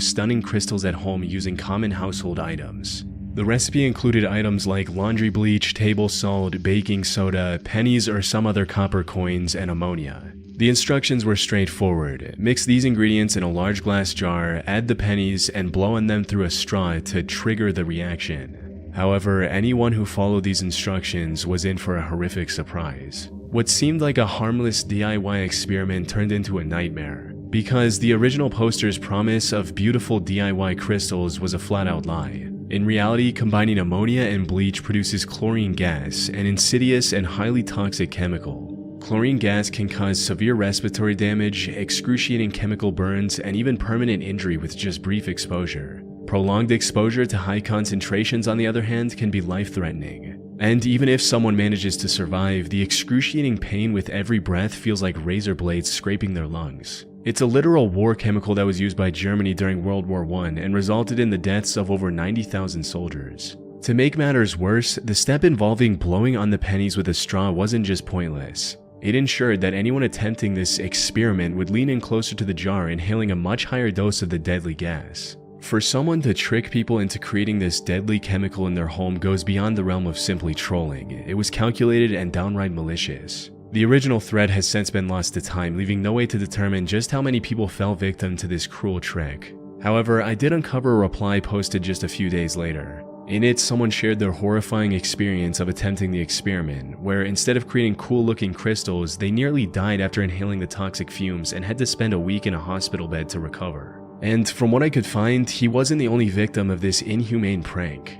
stunning crystals at home using common household items. The recipe included items like laundry bleach, table salt, baking soda, pennies or some other copper coins, and ammonia. The instructions were straightforward. Mix these ingredients in a large glass jar, add the pennies, and blow on them through a straw to trigger the reaction. However, anyone who followed these instructions was in for a horrific surprise. What seemed like a harmless DIY experiment turned into a nightmare, because the original poster's promise of beautiful DIY crystals was a flat-out lie. In reality, combining ammonia and bleach produces chlorine gas, an insidious and highly toxic chemical. Chlorine gas can cause severe respiratory damage, excruciating chemical burns, and even permanent injury with just brief exposure. Prolonged exposure to high concentrations, on the other hand, can be life-threatening. And even if someone manages to survive, the excruciating pain with every breath feels like razor blades scraping their lungs. It's a literal war chemical that was used by Germany during World War I and resulted in the deaths of over 90,000 soldiers. To make matters worse, the step involving blowing on the pennies with a straw wasn't just pointless. It ensured that anyone attempting this experiment would lean in closer to the jar, inhaling a much higher dose of the deadly gas. For someone to trick people into creating this deadly chemical in their home goes beyond the realm of simply trolling. It was calculated and downright malicious. The original thread has since been lost to time, leaving no way to determine just how many people fell victim to this cruel trick. However, I did uncover a reply posted just a few days later. In it, someone shared their horrifying experience of attempting the experiment, where instead of creating cool-looking crystals, they nearly died after inhaling the toxic fumes and had to spend a week in a hospital bed to recover. And from what I could find, he wasn't the only victim of this inhumane prank.